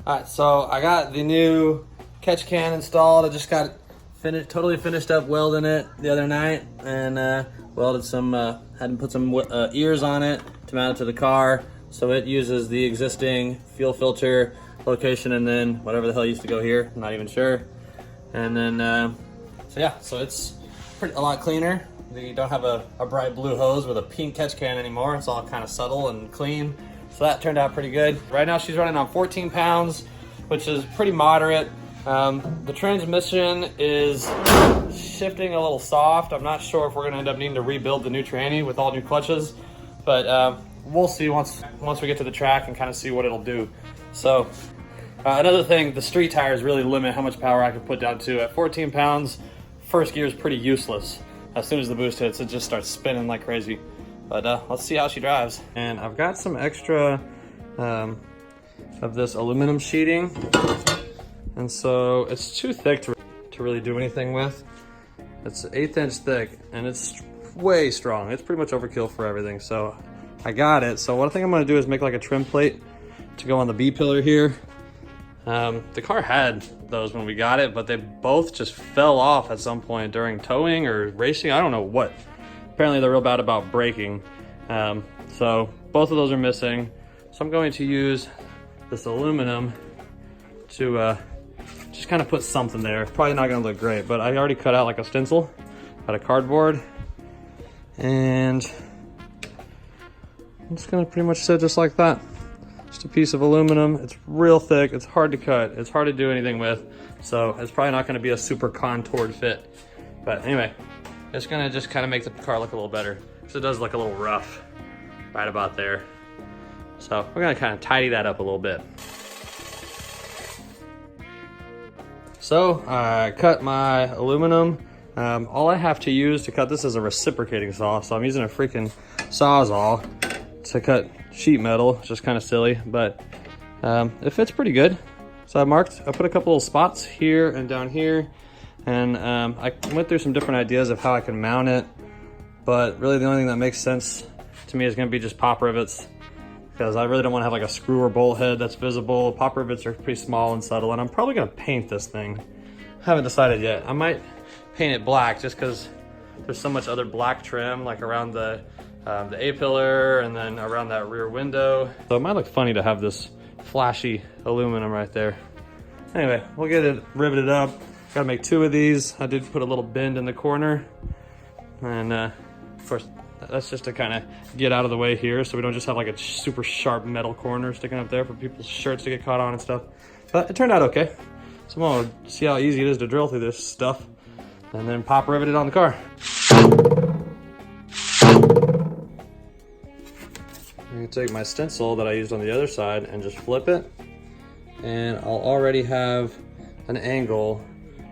All right, so I got the new catch can installed. I just got totally finished up welding it the other night, and welded some, had to put some ears on it to mount it to the car. So it uses the existing fuel filter location, and then whatever the hell used to go here, I'm not even sure. And then, so yeah, so it's a lot cleaner. You don't have a bright blue hose with a pink catch can anymore. It's all kind of subtle and clean. So that turned out pretty good. Right now she's running on 14 pounds, which is pretty moderate. The transmission is shifting a little soft. I'm not sure if we're gonna end up needing to rebuild the new tranny with all new clutches, but we'll see once we get to the track and kind of see what it'll do. So another thing, the street tires really limit how much power I can put down to. At 14 pounds, first gear is pretty useless. As soon as the boost hits, it just starts spinning like crazy. But let's see how she drives. And I've got some extra of this aluminum sheeting. And so it's too thick to really do anything with. It's 1/8 inch thick and it's way strong. It's pretty much overkill for everything. So I got it. So what I think I'm gonna do is make like a trim plate to go on the B pillar here. The car had those when we got it, but they both just fell off at some point during towing or racing. I don't know what. Apparently they're real bad about braking. So both of those are missing. So I'm going to use this aluminum to just kind of put something there. Probably not gonna look great, but I already cut out like a stencil out of cardboard. And I'm just gonna pretty much sit just like that. Just a piece of aluminum. It's real thick, it's hard to cut, it's hard to do anything with. So it's probably not gonna be a super contoured fit. But anyway, it's gonna just kind of make the car look a little better. So it does look a little rough right about there. So we're gonna kind of tidy that up a little bit. So I cut my aluminum. All I have to use to cut this is a reciprocating saw. So I'm using a freaking Sawzall to cut sheet metal. It's just kind of silly, but it fits pretty good. So I put a couple little spots here and down here. And I went through some different ideas of how I can mount it, but really the only thing that makes sense to me is gonna be just pop rivets, because I really don't wanna have like a screw or bolt head that's visible. Pop rivets are pretty small and subtle, and I'm probably gonna paint this thing. Haven't decided yet. I might paint it black just because there's so much other black trim like around the A-pillar and then around that rear window. So it might look funny to have this flashy aluminum right there. Anyway, we'll get it riveted up. Gotta make 2 of these. I did put a little bend in the corner. And of course, that's just to kind of get out of the way here so we don't just have like a super sharp metal corner sticking up there for people's shirts to get caught on and stuff. But it turned out okay. So I'm gonna see how easy it is to drill through this stuff and then pop rivet it on the car. I'm gonna take my stencil that I used on the other side and just flip it. And I'll already have an angle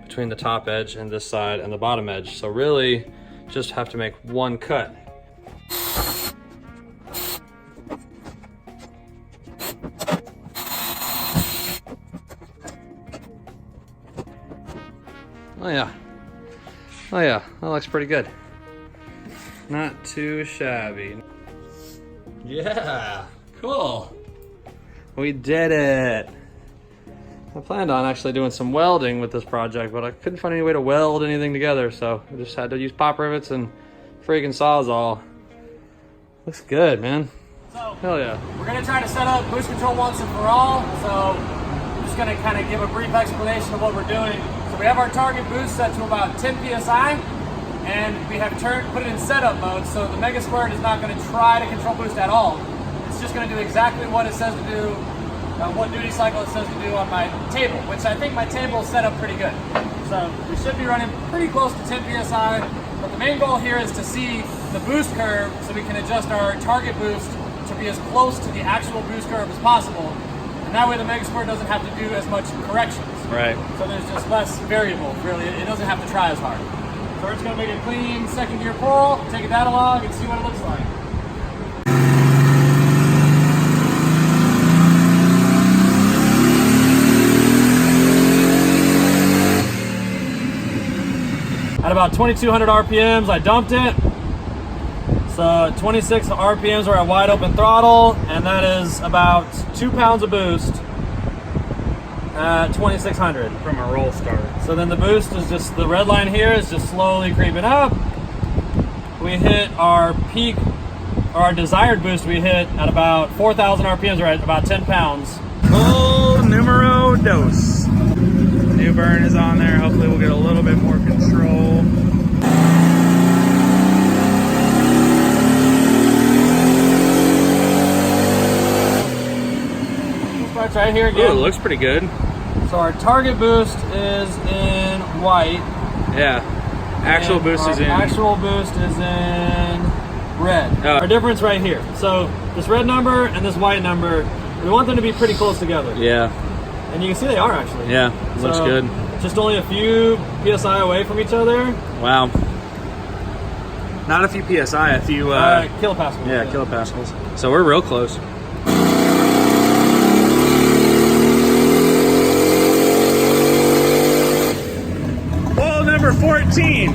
between the top edge and this side and the bottom edge. So really just have to make one cut. Oh yeah, that looks pretty good. Not too shabby. Yeah, cool. We did it. I planned on actually doing some welding with this project, but I couldn't find any way to weld anything together, so I just had to use pop rivets and freaking Sawzall. Looks good, man. So, hell yeah. We're gonna try to set up boost control once and for all, so I'm just gonna kind of give a brief explanation of what we're doing. So we have our target boost set to about 10 PSI, and we have put it in setup mode, so the Mega Squirt is not gonna try to control boost at all. It's just gonna do exactly what it says to do, what duty cycle it says to do on my table, which I think my table is set up pretty good. So we should be running pretty close to 10 PSI, but the main goal here is to see the boost curve so we can adjust our target boost to be as close to the actual boost curve as possible. And that way the Mega Squirt doesn't have to do as much corrections. Right. So there's just less variable, really. It doesn't have to try as hard. So we're just gonna make a clean second gear pull, take a data log, and see what it looks like. At about 2,200 RPMs, I dumped it. So 26 RPMs are at wide open throttle, and that is about 2 pounds of boost. at 2600 from a roll start. So then the boost is just, the red line here is just slowly creeping up. We hit our peak, or our desired boost we hit at about 4,000 RPMs, or at about 10 pounds. Full numero dos. New burn is on there. Hopefully we'll get a little bit more control. Starts right here Ooh, again. it looks pretty good. So our target boost is in white. Yeah. Actual and boost is in. Actual boost is in red. Oh. Our difference right here. So this red number and this white number, we want them to be pretty close together. Yeah. And you can see they are actually. Yeah. Looks So, good. Just only a few PSI away from each other. Wow. Not a few PSI, a few Kilopascals. yeah, kilopascals. So we're real close. Wall number 14.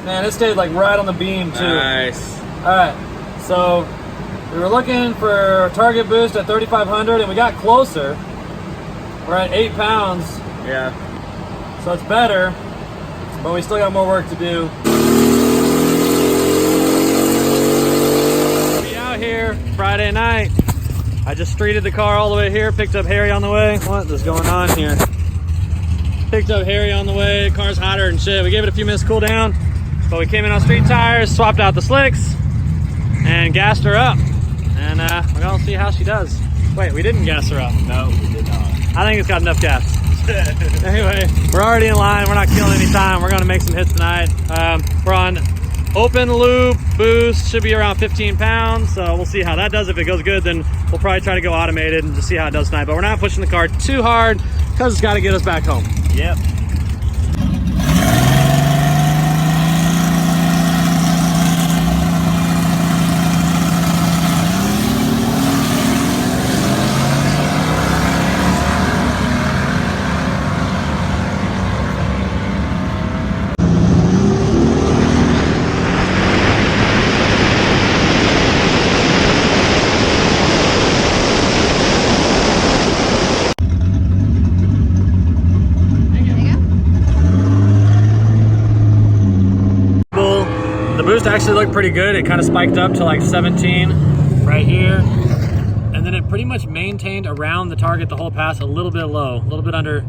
Man, it stayed like right on the beam too. Nice. All right, so we were looking for a target boost at 3,500 and we got closer. We're at 8 pounds, Yeah. so it's better, but we still got more work to do. Be out here Friday night. I just streeted the car all the way here, picked up Harry on the way. What is going on here? Picked up Harry on the way, car's hotter and shit. We gave it a few minutes to cool down, but we came in on street tires, swapped out the slicks, and gassed her up. And we're gonna see how she does. Wait, we didn't gas her up. No, we did not. I think it's got enough gas. Anyway, we're already in line. We're not killing any time. We're gonna make some hits tonight. We're on open loop boost, should be around 15 pounds. So we'll see how that does. If it goes good, then we'll probably try to go automated and just see how it does tonight. But we're not pushing the car too hard because it's gotta get us back home. Yep. The boost actually looked pretty good. It kind of spiked up to like 17 right here. And then it pretty much maintained around the target the whole pass, a little bit low, a little bit under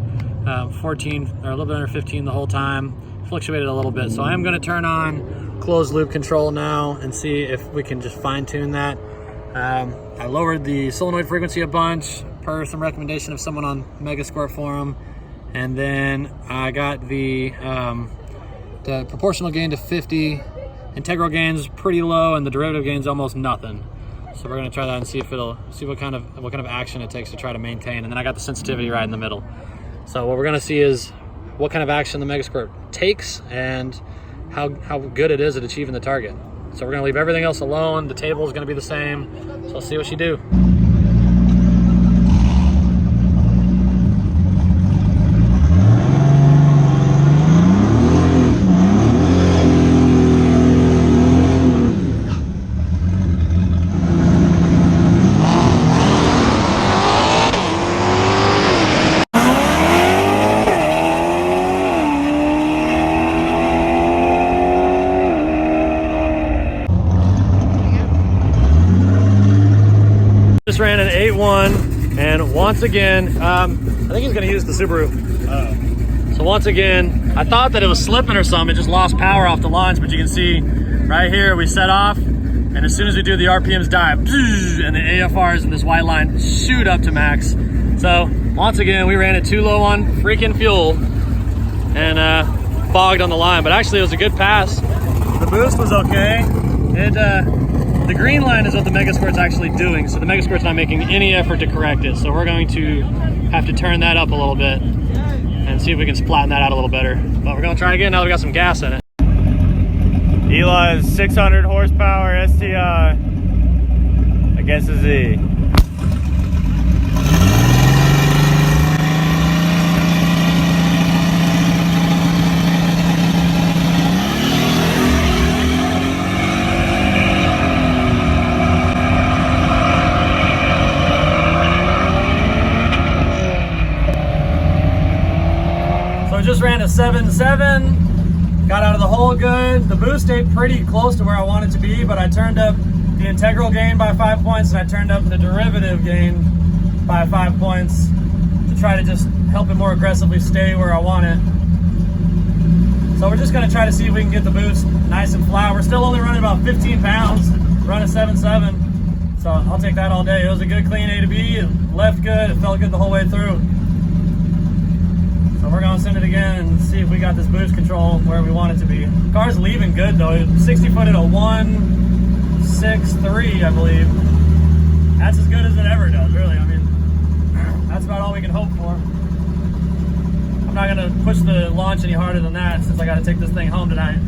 14 or a little bit under 15 the whole time. Fluctuated a little bit. So I am gonna turn on closed loop control now and see if we can just fine tune that. I lowered the solenoid frequency a bunch per some recommendation of someone on Megasquirt forum. And then I got the proportional gain to 50, integral gain's pretty low, and the derivative gain's almost nothing. So we're gonna try that and see if it'll what kind of action it takes to try to maintain. And then I got the sensitivity right in the middle. So what we're gonna see is what kind of action the Megasquirt takes and how good it is at achieving the target. So we're gonna leave everything else alone. The table is gonna be the same. So let's see what she do. Just ran an 8.1, and once again, I think he's gonna use the Subaru. So once again, I thought that it was slipping or something. It just lost power off the launch, but you can see right here, we set off, and as soon as we do, the RPMs dive, and the AFRs in this white line shoot up to max. So once again, we ran it too low on freaking fuel, and fogged on the line, but actually it was a good pass. The boost was okay. The green line is what the Megasquirt's actually doing, so the Megasquirt's not making any effort to correct it. So we're going to have to turn that up a little bit and see if we can flatten that out a little better. But we're gonna try again now that we got some gas in it. Eli's 600 horsepower STI against a Z. 7.7, got out of the hole good. The boost stayed pretty close to where I want it to be, but I turned up the integral gain by 5 points and I turned up the derivative gain by 5 points to try to just help it more aggressively stay where I want it. So we're just gonna try to see if we can get the boost nice and flat. We're still only running about 15 pounds, running 7.7. So I'll take that all day. It was a good clean A to B. It left good. It felt good the whole way through. So we're gonna send it again and see if we got this boost control where we want it to be. Car's leaving good though. 60 foot at a 1.63, I believe. That's as good as it ever does, really. I mean, that's about all we can hope for. I'm not gonna push the launch any harder than that since I gotta take this thing home tonight.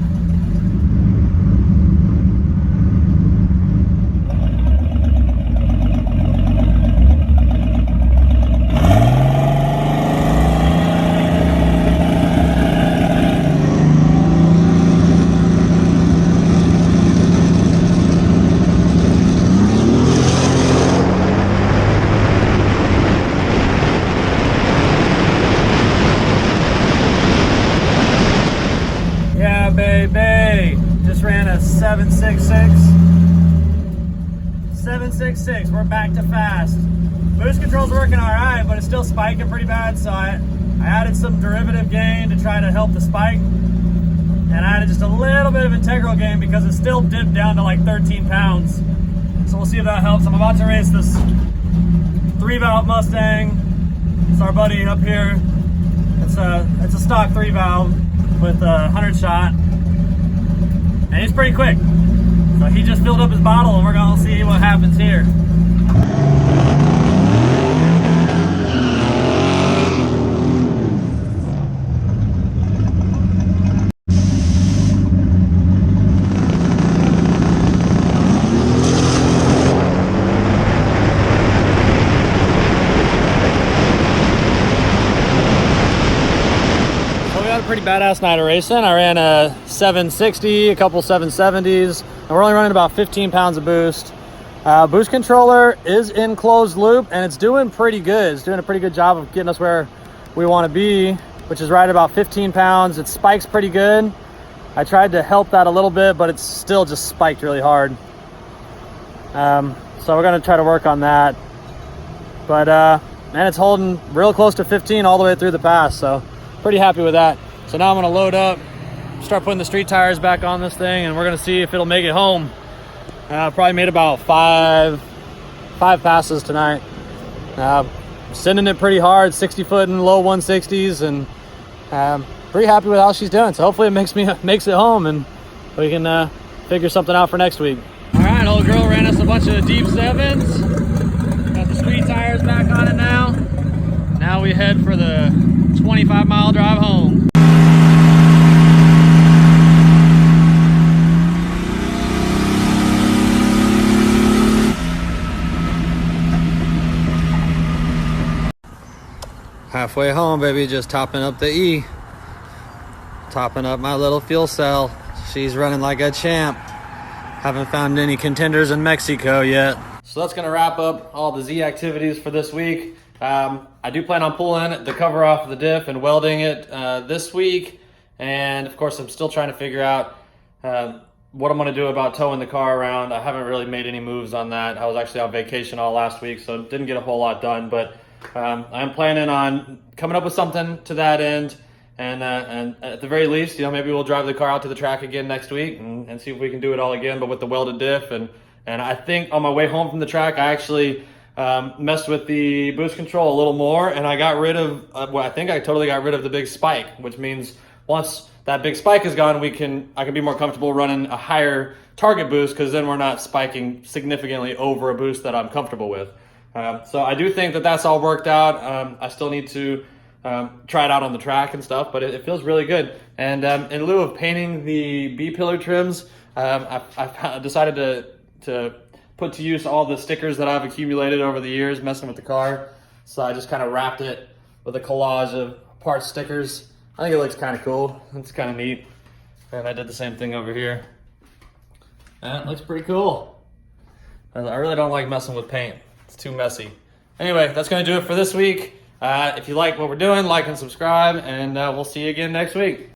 Baby, just ran a 7.66. 7.66, we're back to fast. Boost control's working all right, but it's still spiking pretty bad, so I added some derivative gain to try to help the spike. And I added just a little bit of integral gain because it still dipped down to like 13 pounds. So we'll see if that helps. I'm about to race this 3-valve Mustang. It's our buddy up here. It's a stock 3-valve with a 100 shot. And he's pretty quick. So he just filled up his bottle and we're gonna see what happens here. Pretty badass night of racing. I ran a 760, a couple 770s, and we're only running about 15 pounds of boost. Boost controller is in closed loop and it's doing pretty good. It's doing a pretty good job of getting us where we want to be, which is right about 15 pounds. It spikes pretty good. I tried to help that a little bit, but it's still just spiked really hard. So we're gonna try to work on that. But man, it's holding real close to 15 all the way through the pass, so pretty happy with that. So now I'm gonna load up, start putting the street tires back on this thing, and we're gonna see if it'll make it home. Probably made about five passes tonight. Sending it pretty hard, 60 foot and low 160s, and pretty happy with how she's doing. So hopefully it makes it home and we can figure something out for next week. All right, old girl ran us a bunch of deep 7s. Got the street tires back on it now. Now we head for the 25-mile drive home. Halfway home, baby, just topping up the E. Topping up my little fuel cell. She's running like a champ. Haven't found any contenders in Mexico yet. So that's gonna wrap up all the Z activities for this week. I do plan on pulling the cover off of the diff and welding it this week. And of course, I'm still trying to figure out what I'm gonna do about towing the car around. I haven't really made any moves on that. I was actually on vacation all last week, so didn't get a whole lot done, but I'm planning on coming up with something to that end, and at the very least, maybe we'll drive the car out to the track again next week and see if we can do it all again, but with the welded diff. And I think on my way home from the track, I actually messed with the boost control a little more, and I got rid of, I think I totally got rid of the big spike, which means once that big spike is gone, I can be more comfortable running a higher target boost, because then we're not spiking significantly over a boost that I'm comfortable with. So I do think that that's all worked out. I still need to try it out on the track and stuff, but it feels really good. And in lieu of painting the B-pillar trims, I've decided to put to use all the stickers that I've accumulated over the years messing with the car. So I just kind of wrapped it with a collage of part stickers. I think it looks kind of cool. It's kind of neat. And I did the same thing over here. And it looks pretty cool. I really don't like messing with paint. It's too messy. Anyway, that's going to do it for this week. If you like what we're doing, like and subscribe, and we'll see you again next week.